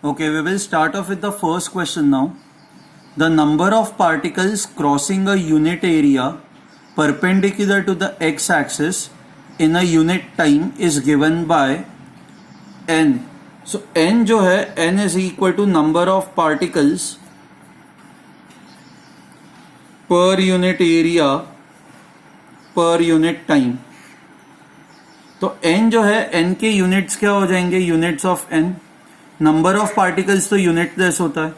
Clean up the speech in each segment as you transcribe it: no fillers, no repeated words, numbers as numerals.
Okay, we will start off with the first question now. The number of particles crossing a unit area perpendicular to the x-axis in a unit time is given by n. So n जो है n is equal to number of particles per unit area per unit time. तो n जो है n के units क्या हो जाएंगे? Units of n. Number of particles तो यूनिट लेस होता है,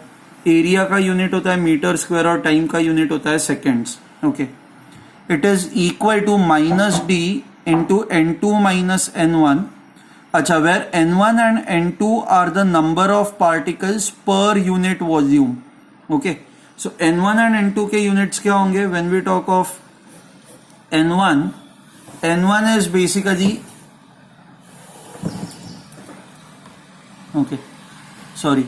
एरिया का यूनिट होता है मीटर स्क्वायर और टाइम का यूनिट होता है seconds. Okay, it is equal to minus D into n2 minus n1. अच्छा, where n1 and n2 are the number of particles per unit volume. Okay, so n1 and n2 के units क्या होंगे? When we talk of n1 is basically, okay, sorry,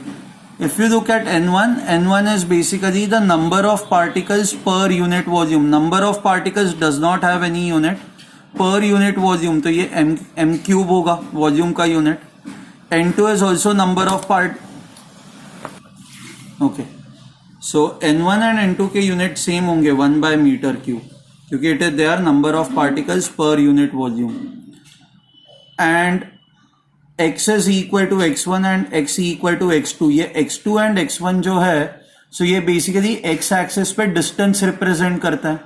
if you look at n1 is basically the number of particles per unit volume. Number of particles does not have any unit. Per unit volume तो ये m cube होगा volume का unit. n2 is also number of part. okay, so n1 and n2 के unit same होंगे 1 by metre cube, क्योंकि it is they are number of particles per unit volume. And x is equal to x1 and x equal to x2. ये x2 and x1 जो है, सो ये basically x axis पे distance represent करता है.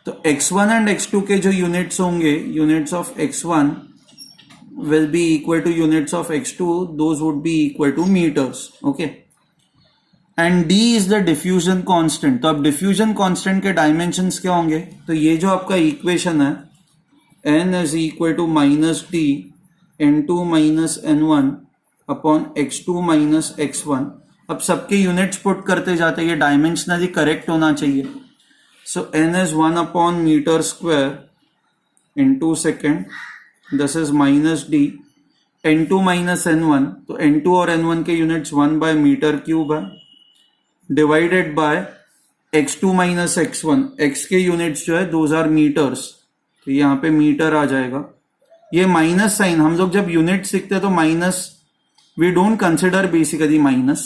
तो x1 and x2 के जो यूनिट्स होंगे, units of x1 will be equal to units of x2, those would be equal to metres. Okay, and d is the diffusion constant. तो अब diffusion constant के dimensions क्या होंगे? तो ये जो आपका इक्वेशन है, n is equal to minus D n2 minus n1 upon x2 minus x1. अब सबके यूनिट्स पुट करते जाते, ये डायमेंशनली करेक्ट होना चाहिए. So n is 1 upon metre square into second, this is minus D n2 minus n1. तो n2 और n1 के यूनिट्स 1 बाय मीटर क्यूब है, divided by x2 minus x1. x के यूनिट्स जो है दोज आर मीटर्स, तो यहाँ पे मीटर आ जाएगा. ये माइनस साइन, हम लोग जब यूनिट सीखते हैं तो minus we don't consider basically minus.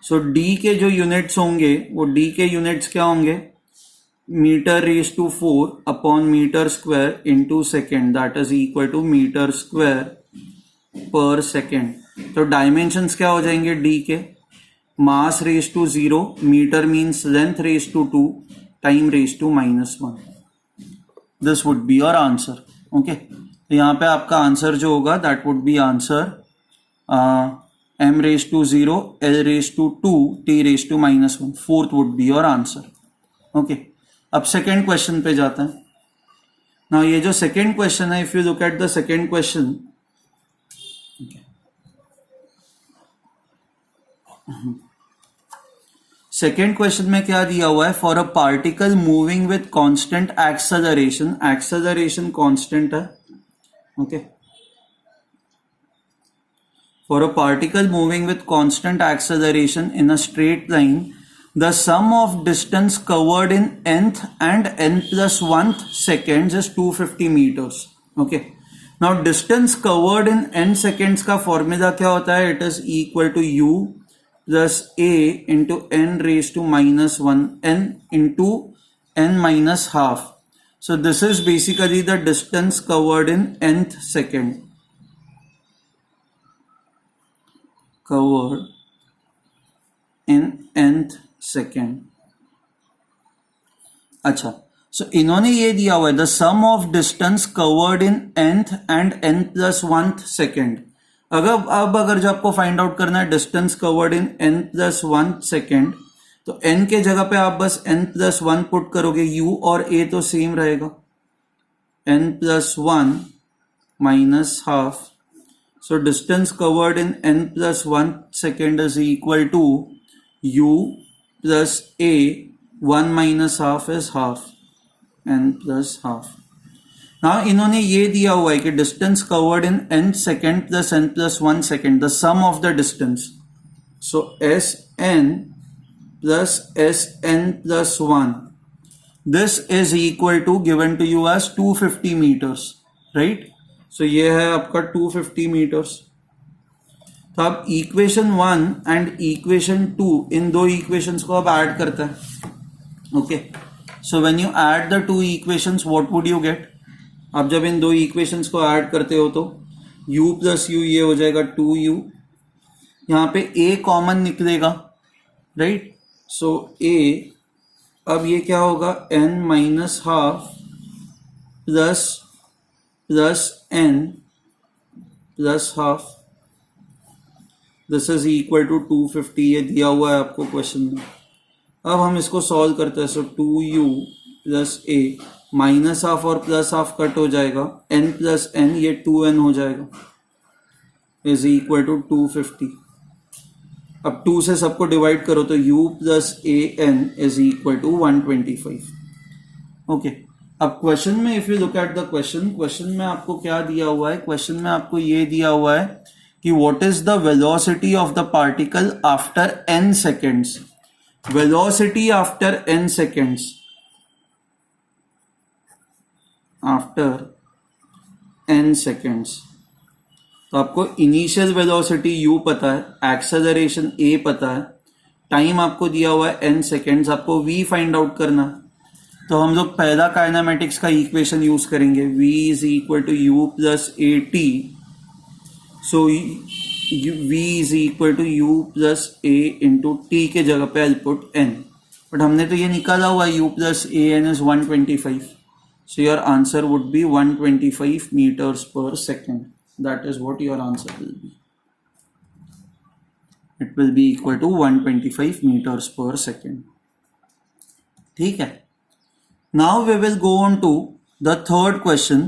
So D के जो यूनिट्स होंगे, वो डी के यूनिट्स क्या होंगे? Metre raise to 4 upon metre square into second, that is equal to metre square per second. तो डायमेंशंस क्या हो जाएंगे डी के? Mass raise to 0, metre means length raise to 2, time raise to -1. This would be your answer. Okay, तो यहाँ पे आपका answer जो होगा that would be answer m raise to 0, l raise to 2, t raise to -1. Fourth would be your answer. Okay, अब second question पे जाते हैं. ना ये जो सेकेंड क्वेश्चन है, if you look at the second question, second question में क्या दिया हुआ है? For a particle moving with constant acceleration, acceleration constant है. Okay, for a particle moving with constant acceleration in a straight line, the sum of distance covered in nth and n+1th seconds is 250 meters. Okay, now distance covered in n seconds का formula क्या होता है? It is equal to u plus a into n raised to -1 n into n minus half. So this is basically the distance covered in nth second. Covered in nth second. अच्छा, so इन्होंने ये दिया हुआ है the sum of distance covered in nth and n+1th second. अगर जो आपको find out करना है distance covered in n+1 second, तो n के जगह पे आप बस n+1 पुट करोगे, u और a तो सेम रहेगा, n+1 minus half. So distance covered in n+1 second is equal to u plus a, 1 minus half is half, n plus half. Now इन्होंने ये दिया हुआ है कि distance covered in n second plus n+1 second, the sum of the distance. So sn plus sn+1, this is equal to given to you as 250 metres, right. So ये है आपका 250 metres. तो अब इक्वेशन 1 एंड इक्वेशन 2 इन दो equations को अब add करता है. Okay, so when you add the two equations what would you get? अब जब इन दो इक्वेशंस को ऐड करते हो तो u प्लस यू ये हो जाएगा 2u. यहाँ पे a कॉमन निकलेगा, राइट? सो a, अब ये क्या होगा, n minus half plus plus n plus half, this is equal to 250. ये दिया हुआ है आपको क्वेश्चन में. अब हम इसको सॉल्व करते हैं. सो 2u plus a, minus half और प्लस हाफ कट हो जाएगा, n प्लस n ये 2n हो जाएगा, इज इक्वल टू 250. अब 2 से सबको डिवाइड करो तो u plus a n is equal to 125. Okay, अब क्वेश्चन में if you look at the question में आपको क्या दिया हुआ है? क्वेश्चन में आपको ये दिया हुआ है कि what is the velocity of the particle after n seconds. Velocity after n seconds, after n seconds. तो आपको इनिशियल वेलोसिटी u पता है, एक्सेलरेशन a पता है, टाइम आपको दिया हुआ है n सेकेंड्स, आपको v फाइंड आउट करना है. तो हम लोग पहला काइनेमेटिक्स का इक्वेशन यूज करेंगे, v is equal to u plus A T. So v is equal to u plus a into T के जगह पे आई पुट n. बट हमने तो ये निकाला हुआ u plus a n is 125. So your answer would be 125 meters per second. That is what your answer will be. It will be equal to 125 meters per second. ठीक है. Now we will go on to the third question.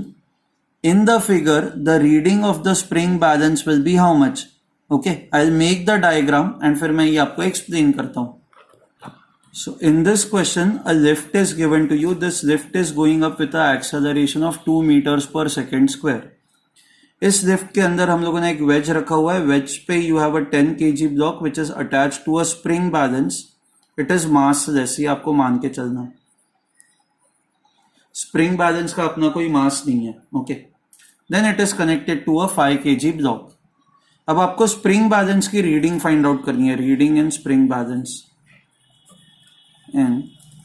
In the figure, the reading of the spring balance will be how much? Okay, I'll make the diagram and फिर मैं ये आपको explain करता हूँ. So in this question, a lift is given to you. This lift is going up with an acceleration of 2 meters per second square. इस lift के अंदर हम लोगों ने एक वेज रखा हुआ है. वेज पे you have a 10 kg block which is attached to a spring balance. It is massless. ये आपको मान के चलना है. स्प्रिंग बैलेंस का अपना कोई मास नहीं है. Okay, then it is connected to a 5 kg block. अब आपको स्प्रिंग बैलेंस की रीडिंग फाइंड आउट करनी है. Reading in spring balance,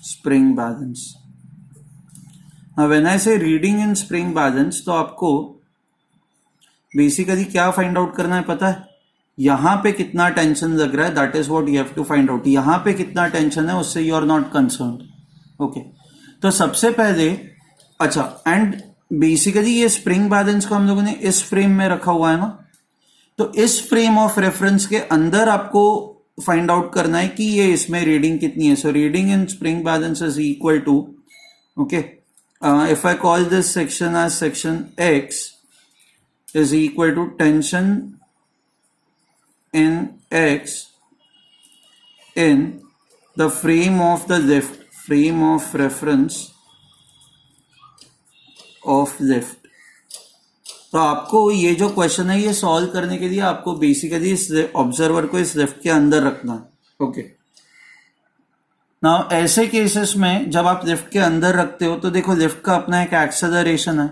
spring balance. Now when I say reading in spring balance, तो आपको बेसिकली क्या फाइंड आउट करना है पता है? यहां पे कितना टेंशन लग रहा है, that is what you have to find out. यहां पे कितना टेंशन है उससे you are not concern. Okay, तो सबसे पहले, अच्छा, एंड बेसिकली ये स्प्रिंग बैलेंस को हम लोगों ने इस फ्रेम में रखा हुआ है ना, तो इस फ्रेम ऑफ रेफरेंस के अंदर आपको फाइंड आउट करना है कि ये इसमें रीडिंग कितनी है. So reading in spring balance is equal to, okay, if I call this section as section x is equal to tension in x in the frame of the lift, frame of reference of lift. तो आपको ये जो question है ये solve करने के लिए आपको बेसिकली इस ऑब्जर्वर को इस लिफ्ट के अंदर रखना है. ओके, नाउ ऐसे केसेस में जब आप लिफ्ट के अंदर रखते हो तो देखो लिफ्ट का अपना एक एक्सेलरेशन है,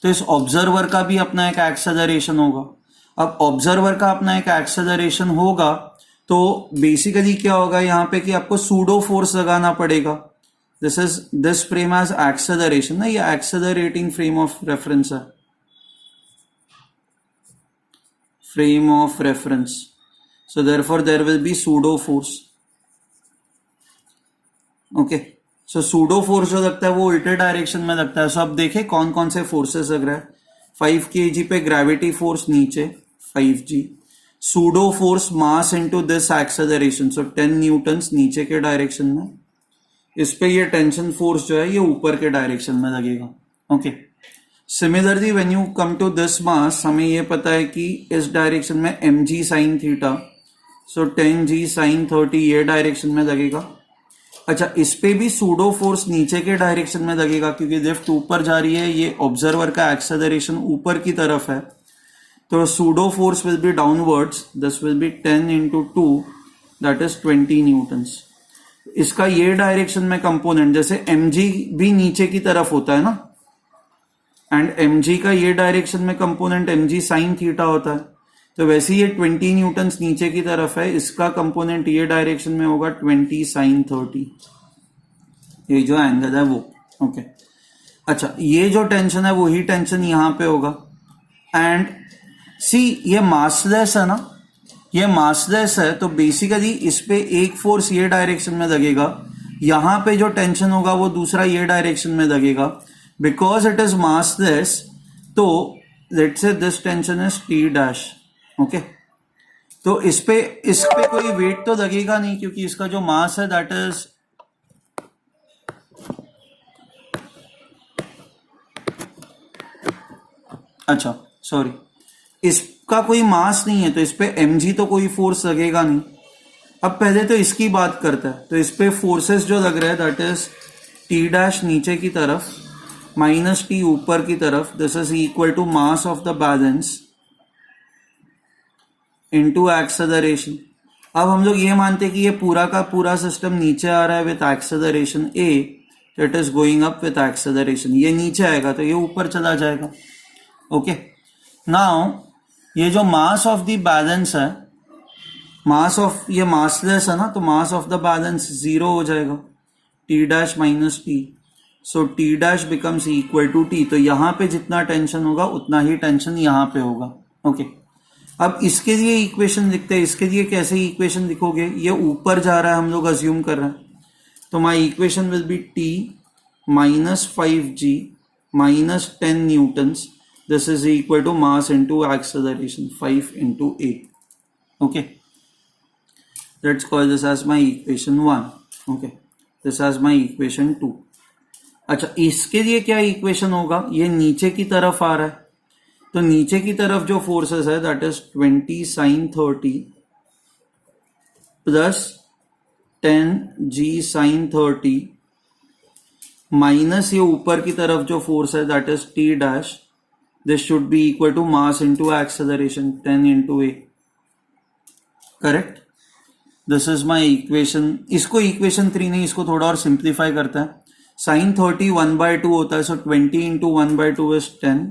तो इस ऑब्जर्वर का भी अपना एक एक्सेलरेशन होगा. अब ऑब्जर्वर का अपना एक एक्सेलरेशन होगा तो बेसिकली क्या होगा यहाँ पे कि आपको सूडो फोर्स लगाना पड़ेगा. दिस फ्रेम हैज एक्सेलरेशन ना, ये एक्सेलरेटिंग फ्रेम ऑफ रेफरेंस है, frame of reference. So therefore there will be pseudo force. Okay, so pseudo force जो लगता है वो उल्टे डायरेक्शन में लगता है. सो अब देखें कौन कौन से फोर्सेस लग रहा है. 5 kg पे ग्रेविटी फोर्स नीचे 5g, pseudo force mass into this acceleration, so 10 Newton's नीचे के डायरेक्शन में. इस पे ये टेंशन फोर्स जो है ये ऊपर के डायरेक्शन में लगेगा. Okay, similarly when you come to this mass, हमें ये पता है कि इस डायरेक्शन में mg sin थीटा, सो 10g sin 30 ये डायरेक्शन में लगेगा. अच्छा, इस पे भी सूडो फोर्स नीचे के डायरेक्शन में लगेगा क्योंकि लिफ्ट ऊपर जा रही है, ये ऑब्जर्वर का एक्सेलरेशन ऊपर की तरफ है, तो pseudo force will be downwards. This will be 10 into 2, that is 20 Newton's. इसका ये डायरेक्शन में कंपोनेंट, जैसे mg भी नीचे की तरफ होता है ना, एंड mg का ये डायरेक्शन में कंपोनेंट mg sin थीटा होता है, तो वैसे ये 20 न्यूटन्स नीचे की तरफ है, इसका कंपोनेंट ये डायरेक्शन में होगा 20 sin 30, ये जो एंगल है वो। ओके अच्छा, ये जो टेंशन है वही टेंशन यहां पे होगा। एंड सी ये मासलेस है ना, ये मासलेस है, तो बेसिकली इस पे एक फोर्स ये डायरेक्शन में लगेगा, यहां पे जो टेंशन होगा वो दूसरा ये डायरेक्शन में लगेगा। बिकॉज इट इज मासलेस, तो let's say this tension is T dash. Okay, तो इस पे कोई वेट तो लगेगा नहीं, क्योंकि इसका जो मास है दैट इज अच्छा सॉरी, इसका कोई मास नहीं है, तो इस पे mg तो कोई फोर्स लगेगा नहीं। अब पहले तो इसकी बात करते हैं, तो इस पे फोर्सेस जो लग रहे हैं दैट इज टी डैश नीचे की तरफ माइनस टी ऊपर की तरफ, this is equal to mass of the balance into acceleration. अब हम लोग ये मानते हैं कि ये पूरा का पूरा सिस्टम नीचे आ रहा है with acceleration a, it is going up with acceleration, ये नीचे आएगा तो ये ऊपर चला जाएगा। ओके नाउ ये जो मास ऑफ द बैलेंस है, मास ऑफ ये मासलेस है ना, तो मास ऑफ द बैलेंस 0 हो जाएगा, T dash minus T, so T dash becomes equal to T. तो यहां पे जितना टेंशन होगा उतना ही टेंशन यहां पे होगा। ओके अब इसके लिए इक्वेशन लिखते हैं। इसके लिए कैसे इक्वेशन लिखोगे, ये ऊपर जा रहा है हम लोग अज्यूम कर रहे हैं, तो my equation will be T minus 5g minus 10 Newton's, this is equal to mass into acceleration 5 into a. Okay, let's call this as my equation 1. Okay, this as my equation 2. अच्छा, इसके लिए क्या equation होगा, ये नीचे की तरफ आ रहा है, तो नीचे की तरफ जो फोर्सेस है that is 20 sin 30 plus 10g sin 30 minus ये ऊपर की तरफ जो फोर्स है that is t dash, this should be equal to mass into acceleration 10 into a. Correct? This is my equation. इसको equation 3 नहीं, इसको थोड़ा और सिंप्लीफाई करता है। sin 30 1/2 होता है, so 20 into 1/2 is 10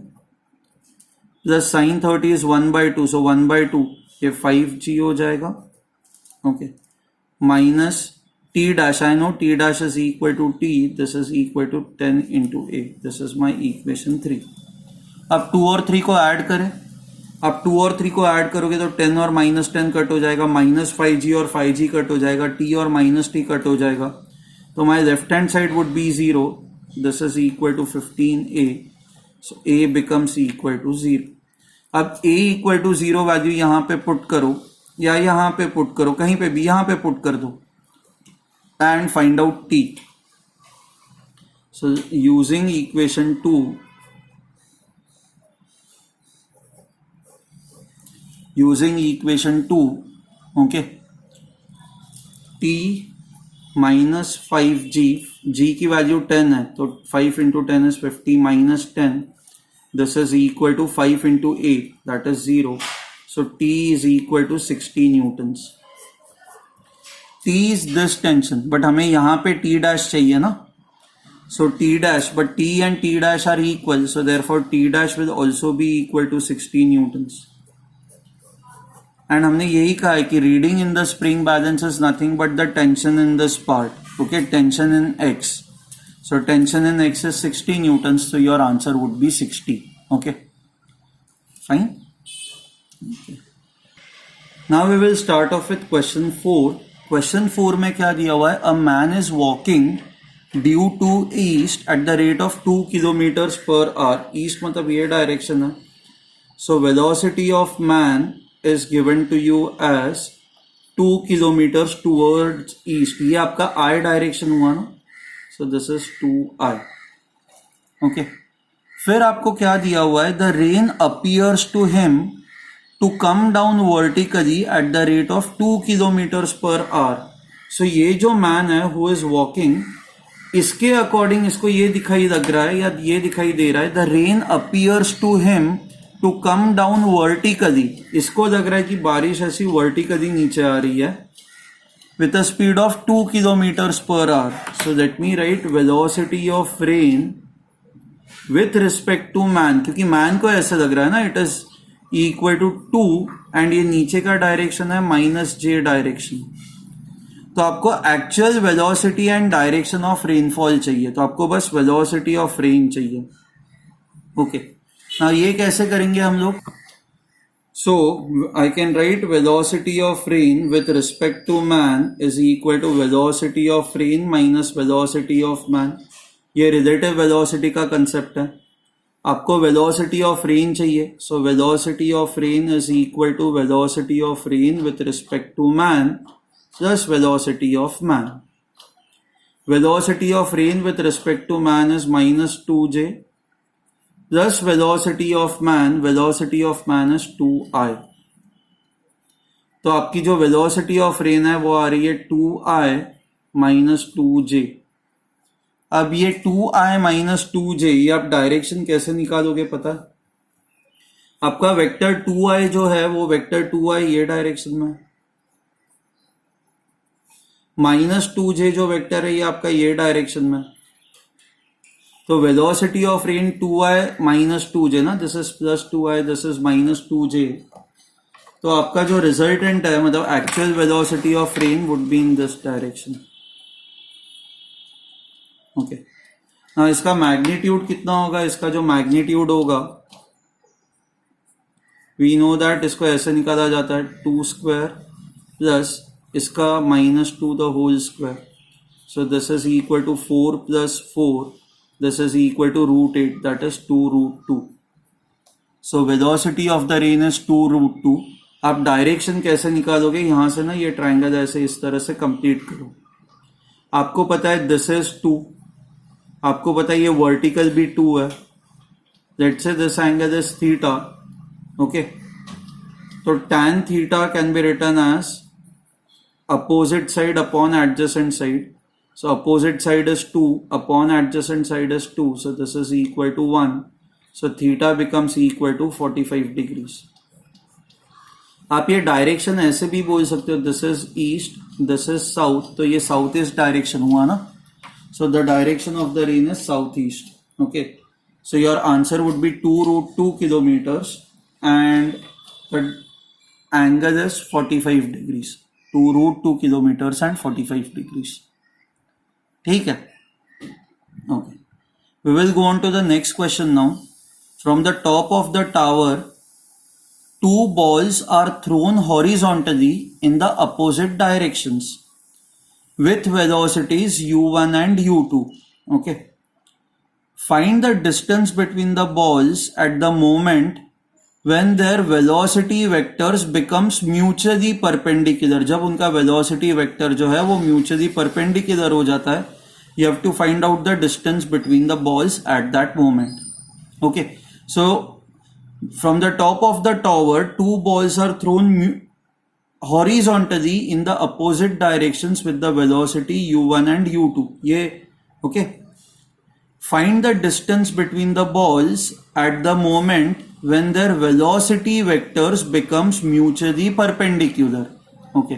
plus sin 30 is 1/2, so 1/2 ये 5g हो जाएगा। Okay, minus t dash, I know t dash is equal to t, this is equal to 10 into a. This is my equation 3. अब 2 और 3 को add करें, अब 2 और 3 को ऐड करोगे तो 10 और माइनस 10 कट हो जाएगा, माइनस 5g और 5g कट हो जाएगा, t और माइनस t कट हो जाएगा, तो my left hand side would be 0, this is equal to 15a, so a becomes equal to 0। अब a इक्वल टू 0 वैल्यू यहां पे पुट करो या यहां पे पुट करो, कहीं पे भी यहां पे पुट कर दो and find out t। So using equation 2, using equation 2, okay, t minus 5g, g की वैल्यू 10 है, तो 5 into 10 is 50 minus 10, this is equal to 5 into 8, that is 0, so t is equal to 60 newtons. t is this tension, but हमें यहाँ पे t dash चाहिए ना, so t dash, but t and t dash are equal, so therefore t dash will also be equal to 60 newtons. And हमने यही कहा है कि reading in the spring balance is nothing but the tension in this part. Okay, tension in x, so tension in x is 60 Newton's, so your answer would be 60. Okay, fine. Okay. Now we will start off with question 4. Question 4 में क्या दिया हुआ है, a man is walking due to east at the rate of 2 kilometers per hour. East मतलब ये direction है, so velocity of man is given to you as 2 kilometers towards east. ये आपका I डायरेक्शन हुआ ना, so this is 2I. Okay, फिर आपको क्या दिया हुआ है, the rain appears to him to come down vertically at the rate of 2 kilometers per hour. So ये जो man है who is walking, इसके अकॉर्डिंग इसको ये दिखाई लग रहा है या ये दिखाई दे रहा है, the rain appears to him to come down vertically, इसको लग रहा है कि बारिश ऐसी वर्टिकली नीचे आ रही है with a speed of 2 kilometres per hour. So let me write velocity of rain with respect to man, क्योंकि मैन को ऐसे लग रहा है ना, it is equal to 2 and ये नीचे का डायरेक्शन है -j डायरेक्शन। तो आपको actual velocity and direction of rainfall चाहिए, तो आपको बस वेलोसिटी ऑफ रेन चाहिए। ओके, now ये कैसे करेंगे हम लोग? So I can write velocity of rain with respect to man is equal to velocity of rain minus velocity of man। ये relative velocity का concept है। आपको velocity of rain चाहिए, so velocity of rain is equal to velocity of rain with respect to man plus velocity of man। Velocity of rain with respect to man is minus 2j plus velocity of man is 2i। तो आपकी जो velocity of rain है वो आ रही है 2i minus 2j। अब ये 2i minus 2j, ये आप डायरेक्शन कैसे निकालोगे पता है? आपका वेक्टर 2i जो है वो वेक्टर 2i ये डायरेक्शन में, माइनस 2j जो वेक्टर है ये आपका ये डायरेक्शन में। तो velocity of rain 2i minus 2j ना, this is plus 2i, this is minus 2j। तो आपका जो रिजल्टेंट है मतलब actual velocity of rain would be in this direction. Okay, ना इसका मैग्नीट्यूड कितना होगा? इसका जो मैग्नीट्यूड होगा वी नो दैट, इसको ऐसे निकाला जाता है 2 स्क्वायर प्लस इसका -2 the whole square. So this is equal to 4 plus 4, this is equal to √8, that is 2√2। so velocity of the rain is 2√2। आप डायरेक्शन कैसे निकालोगे? यहां से ना ये ट्राइंगल ऐसे इस तरह से कंप्लीट करो। आपको पता है दिस इज 2, आपको पता है ये वर्टिकल भी 2 है। Let's say this angle is theta. Okay, तो tan theta can be written as opposite side upon adjacent side. So opposite side is 2 upon adjacent side is 2. So this is equal to 1. So theta becomes equal to 45 degrees। आप ये direction ऐसे भी बोल सकते हो, this is east, this is south, तो ये south east direction हुआ ना। So the direction of the rain is southeast। Okay, so your answer would be 2√2 kilometers and the angle is 45 degrees। 2√2 kilometers and 45 degrees। ठीक है, okay. We will go on to the next question now. From the top of the tower 2 balls are thrown horizontally in the opposite directions with velocities u1 and u2। okay, find the distance between the balls at the moment when their velocity vectors becomes mutually perpendicular। जब उनका velocity vector जो है वो mutually perpendicular हो जाता है, you have to find out the distance between the balls at that moment। okay, so from the top of the tower 2 balls are thrown horizontally in the opposite directions with the velocity u1 and u2। ये okay, find the distance between the balls at the moment when their velocity vectors becomes mutually perpendicular। okay,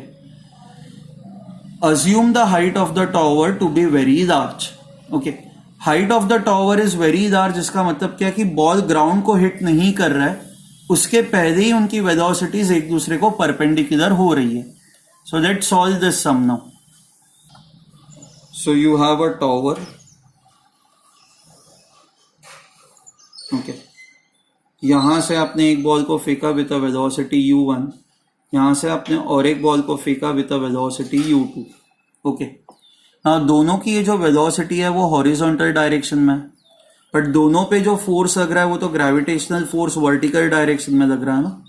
assume the height of the tower to be very large। okay, height of the tower is very large, इसका मतलब क्या कि ball ground को hit नहीं कर रहा है, उसके पहले ही उनकी वेलोसिटीज एक दूसरे को परपेंडिकुलर हो रही है। So let's solve this sum now. So you have a tower. Okay, यहां से आपने एक बॉल को फेंका विद अ वेलोसिटी u1, यहां से आपने और एक बॉल को फेंका with a velocity u2। Okay, now दोनों की ये जो वेलोसिटी है वो हॉरिजॉन्टल डायरेक्शन में, बट दोनों पे जो फोर्स लग रहा है वो तो ग्रेविटेशनल फोर्स वर्टिकल डायरेक्शन में लग रहा है ना।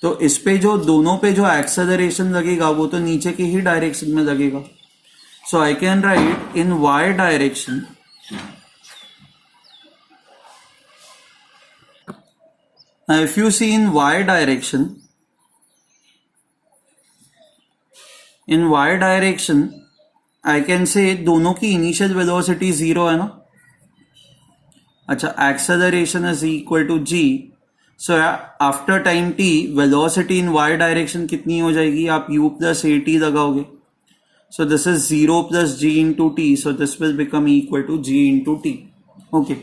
तो इस पे जो दोनों पे जो एक्सेलरेशन लगेगा वो तो नीचे की ही डायरेक्शन में लगेगा। So I can write in y direction Now if you see in y direction, I can say दोनों की इनिशियल वेलोसिटी 0 है ना। अच्छा, acceleration is equal to g। So after time t velocity in y direction कितनी हो जाएगी? आप u plus at लगाओगे। So this is 0 plus g into T, so this will become equal to g into T. Okay,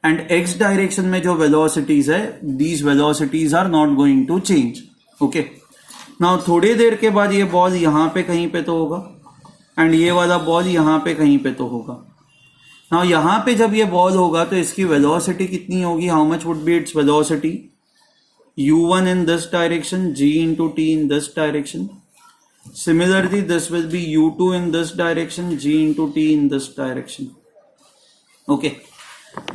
and X direction में जो velocities है, these velocities are not going to change. Okay, now थोड़ी देर के बाद ये ball यहां पे कहीं पे तो होगा एंड ये वाला बॉल यहां पे कहीं पे तो होगा. नाउ यहां पे जब ये बॉल होगा तो इसकी वेलोसिटी कितनी होगी? How much would be its velocity? u1 in this direction, g into t in this direction. Similarly, this will be u2 in this direction, g into t in this direction. Okay.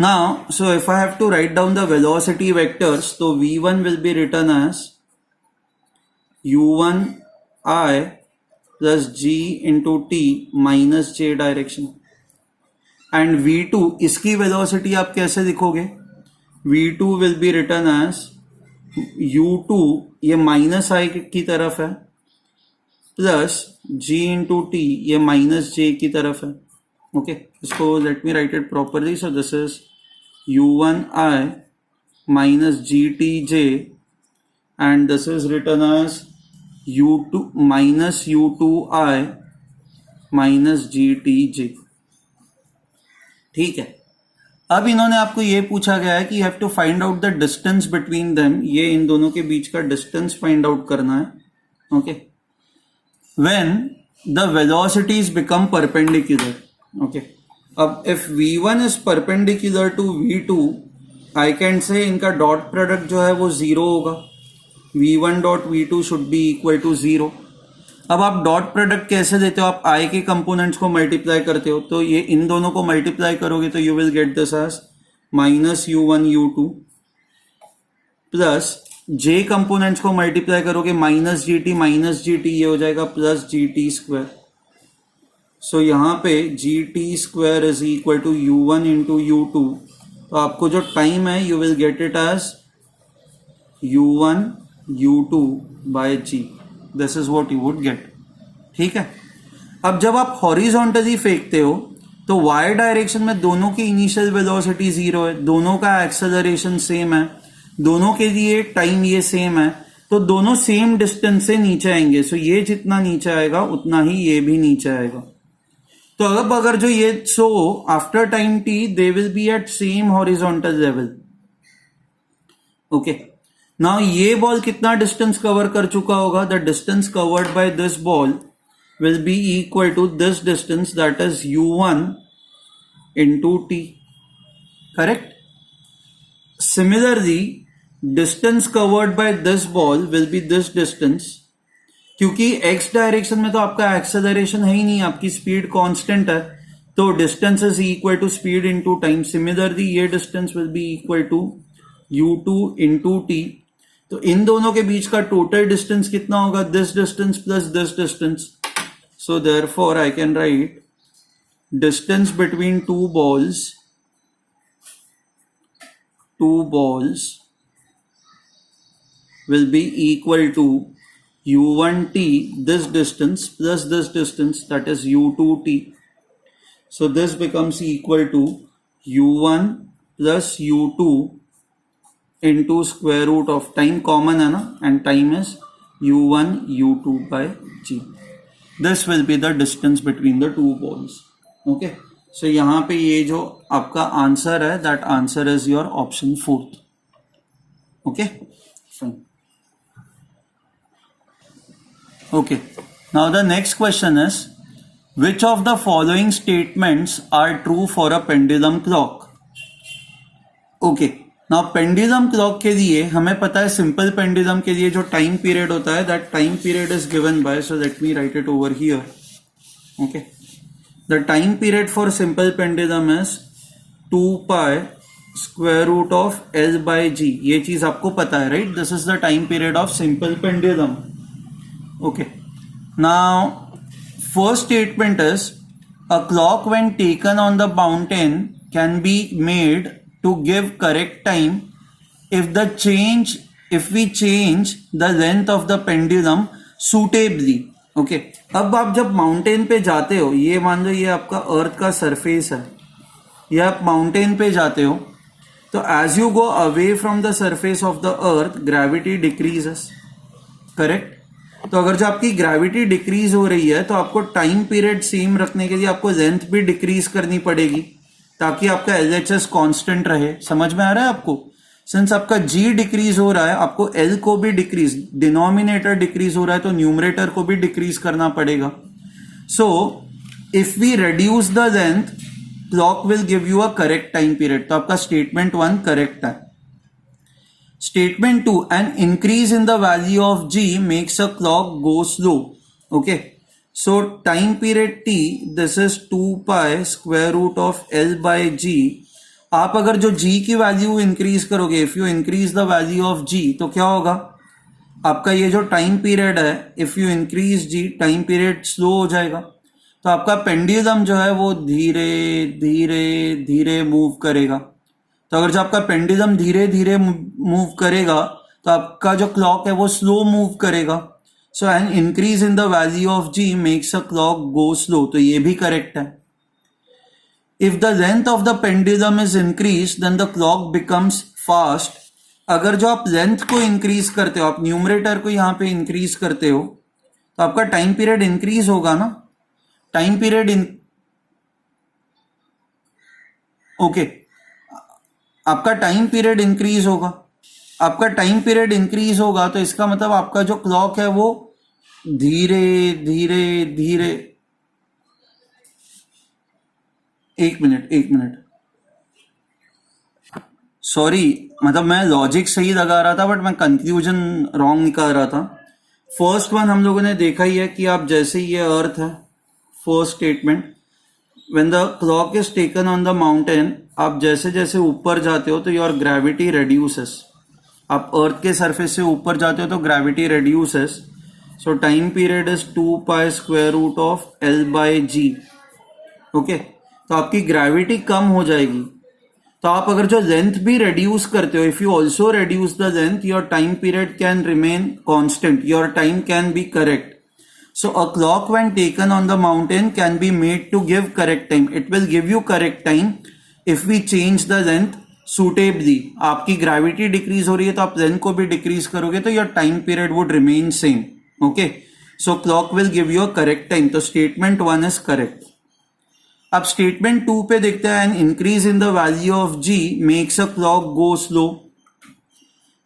Now, so if I have to write down the velocity vectors, so v1 will be written as u1 I plus g into t minus j direction. And v2, इसकी velocity आप कैसे लिखोगे? v2 will be written as u2, ये minus आई की तरफ है, plus g into T, ये minus j की तरफ है. ओके, इसको let me write it properly. So this is u1 i minus gt j and this is written as u2 minus u2 i minus gt j. ठीक है, अब इन्होंने आपको ये पूछा गया है कि you have to find out the distance between them. ये इन दोनों के बीच का डिस्टेंस फाइंड आउट करना है. Okay, when the velocities become perpendicular. Okay, अब if v1 is perpendicular to v2, I can say इनका डॉट प्रोडक्ट जो है वो जीरो होगा. v1 dot v2 should be equal to zero. अब आप डॉट प्रोडक्ट कैसे देते हो? आप आई के कंपोनेंट्स को मल्टीप्लाई करते हो, तो ये इन दोनों को मल्टीप्लाई करोगे तो you will get this as minus u1 u2 plus J components को मल्टीप्लाई करोगे माइनस gt, ये हो जाएगा प्लस gt स्क्वायर. सो यहां पे gt square is equal to u1 into u2. तो आपको जो टाइम है you will get it as u1 u2 by g. This is what you would get. ठीक है, अब जब आप हॉरिजॉन्टली फेंकते हो तो y डायरेक्शन में दोनों की इनिशियल वेलोसिटी जीरो है, दोनों का एक्सेलरेशन सेम है, दोनों के लिए टाइम ये सेम है, तो दोनों सेम डिस्टेंस से नीचे आएंगे. सो ये जितना नीचे आएगा उतना ही ये भी नीचे आएगा. तो अब अगर जो ये after time t they will be at same horizontal level. Okay, now ये बॉल कितना डिस्टेंस कवर कर चुका होगा? The distance covered by this ball will be equal to this distance, that is u1 into T. Correct. Similarly distance covered by this ball will be this distance. क्योंकि x direction में तो आपका acceleration है ही नहीं, आपकी speed constant है, तो distance is equal to speed into time. Similarly ये distance will be equal to u2 into t. तो इन दोनों के बीच का टोटल डिस्टेंस कितना होगा? This distance plus this distance. So therefore I can right distance between two balls will be equal to u1t, this distance, plus this distance, that is u2t. So this becomes equal to u1 plus u2 into square root of time, common है ना, and time is u1 u2 by g. This will be the distance between the two balls. Okay, so यहाँ पे ये जो आपका answer है, that answer is your option 4th. Okay, fine. Okay, now the next question is, which of the following statements are true for a pendulum clock? Okay, now pendulum clock के लिए हमें पता है, simple pendulum के लिए जो time period होता है, that time period is given by, so let me write it over here. Okay, the time period for simple pendulum is 2 pi square root of L by G. ये चीज आपको पता है, right? This is the time period of simple pendulum. Okay, now first statement is, a clock when taken on the mountain can be made to give correct time if we change the length of the pendulum suitably. Okay, अब आप जब mountain पे जाते हो, ये मान लो ये आपका अर्थ का सरफेस है, ये आप माउंटेन पे जाते हो, तो as you go away from the surface of the earth gravity decreases. Correct. तो अगर जो आपकी ग्रेविटी डिक्रीज हो रही है तो आपको टाइम पीरियड सेम रखने के लिए आपको लेंथ भी डिक्रीज करनी पड़ेगी. ताकि आपका LHS कांस्टेंट रहे। समझ में आ रहा है आपको? सिंस आपका G डिक्रीज हो रहा है, आपको L को भी डिक्रीज, डिनोमिनेटर डिक्रीज हो रहा है तो न्यूमरेटर को भी डिक्रीज करना पड़ेगा। So if we reduce the length, clock will give you a correct time period। तो आपका स्टेटमेंट 1 करेक्ट है। Statement 2, an increase in the value of G makes a clock go slow। Okay, so time period T, this is 2 pi square root of L by G। आप अगर जो G की वैल्यू increase करोगे, if you increase the value of G, तो क्या होगा? आपका ये जो टाइम पीरियड है, if you increase G, time period slow हो जाएगा। तो आपका पेंडुलम जो है वो धीरे धीरे धीरे मूव करेगा। तो अगर जो आपका पेंडुलम धीरे धीरे मूव करेगा तो आपका जो क्लॉक है वो स्लो मूव करेगा। So an increase in the value of G makes a clock go slow. तो ये भी करेक्ट है। If the length of the pendulum is increase then the clock becomes fast. अगर जो आप लेंथ को इंक्रीज करते हो, आप न्यूमरेटर को यहाँ पे इंक्रीज करते हो, तो आपका टाइम पीरियड इंक्रीज होगा ना। टाइम पीरियड ओके, आपका टाइम पीरियड इंक्रीज होगा। आपका टाइम पीरियड इंक्रीज होगा तो इसका मतलब आपका जो क्लॉक है वो धीरे धीरे धीरे, एक मिनट, सॉरी, मतलब मैं लॉजिक सही लगा रहा था बट मैं कंक्लूजन रॉन्ग निकाल रहा था। फर्स्ट वन हम लोगों ने देखा ही है कि आप जैसे ये अर्थ है, first statement, when the clock is taken on the mountain, आप जैसे जैसे ऊपर जाते हो तो योर ग्रेविटी रेड्यूसेस। आप अर्थ के सरफेस से ऊपर जाते हो तो gravity reduces. So time period is 2 pi square root of L by G। Okay, तो आपकी ग्रेविटी कम हो जाएगी। तो आप अगर जो लेंथ भी रेड्यूस करते हो, if you also reduce the length, your time period can remain constant, your time can be correct. So a clock when taken on the mountain can be made to give correct time. It will give you correct time if we change the length suitably। आपकी gravity decrease हो रही है तो आप length को भी decrease करोगे तो your time period would remain same. Okay, so clock will give you a correct time. तो स्टेटमेंट 1 इज करेक्ट। अब स्टेटमेंट 2 पे देखते हैं, an increase in the value of G makes a clock go slow.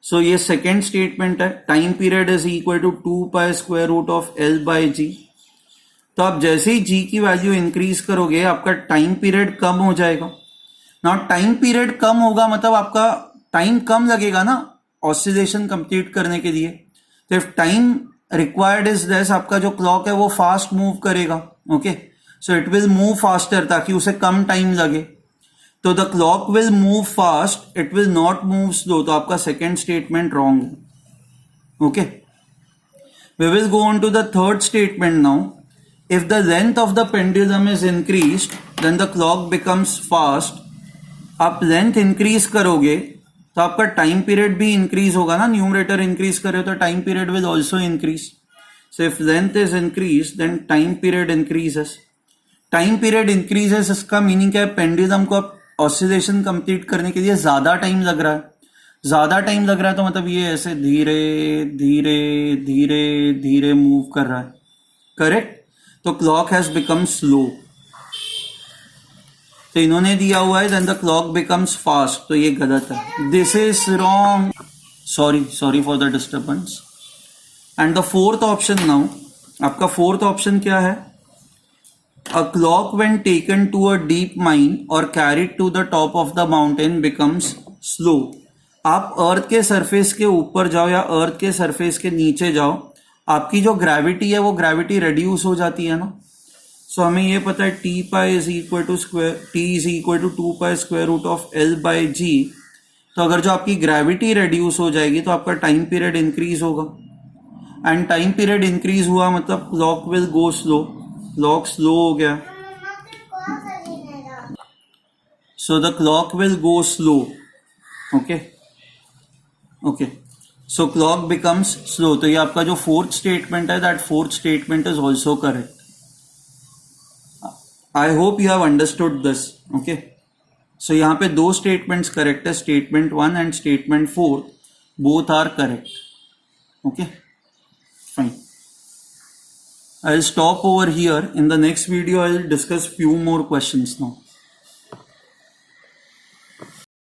So ये second statement है, time period is equal to 2 pi square root of L by G। तो आप जैसे ही G की वैल्यू इंक्रीज करोगे आपका टाइम पीरियड कम हो जाएगा। नाउ टाइम पीरियड कम होगा मतलब आपका टाइम कम लगेगा ना ऑसिलेशन कंप्लीट करने के लिए। तो if time required is less, आपका जो क्लॉक है वो फास्ट मूव करेगा। Okay, so it will move faster ताकि उसे कम टाइम लगे। तो the clock will move fast, it will not move slow. तो आपका सेकेंड स्टेटमेंट रॉन्ग है। Okay, we will go on to the third statement now. If the length of the pendulum is increased then the clock becomes fast. आप length increase करोगे तो आपका time period भी increase होगा ना। Numerator increase करे तो time period will also increase. So if length is increase then time period increases. Time period increases, इसका मीनिंग क्या है? पेंडुलम को आप ऑसिलेशन कंप्लीट करने के लिए ज्यादा टाइम लग रहा है। ज्यादा टाइम लग रहा है तो मतलब ये ऐसे धीरे धीरे धीरे धीरे मूव कर रहा है। करेक्ट, तो क्लॉक हैज बिकम स्लो। तो इन्होंने दिया हुआ है then the clock becomes fast, तो ये गलत है। This is wrong. Sorry for the disturbance. And the fourth option now, आपका फोर्थ ऑप्शन क्या है? A clock when taken to a deep mine or carried to the top of the mountain becomes slow। आप अर्थ के surface के ऊपर जाओ या अर्थ के सरफेस के नीचे जाओ, आपकी जो ग्रेविटी है वो ग्रेविटी रेड्यूस हो जाती है ना। सो हमें ये पता है T is equal to 2 pi square root of L by G। तो अगर जो आपकी ग्रेविटी रेड्यूस हो जाएगी तो आपका टाइम पीरियड इंक्रीज होगा। एंड टाइम पीरियड इंक्रीज हुआ मतलब clock will go slow. Clock slow हो गया, so the clock will go slow. Okay, so clock becomes slow. तो ये आपका जो फोर्थ स्टेटमेंट है, that fourth statement is also correct. I hope you have understood this. Okay, so यहाँ पे दो स्टेटमेंट्स करेक्ट है, statement 1 and statement 4, both are correct. Okay, fine. I'll stop over here. In the next video, I'll discuss few more questions now.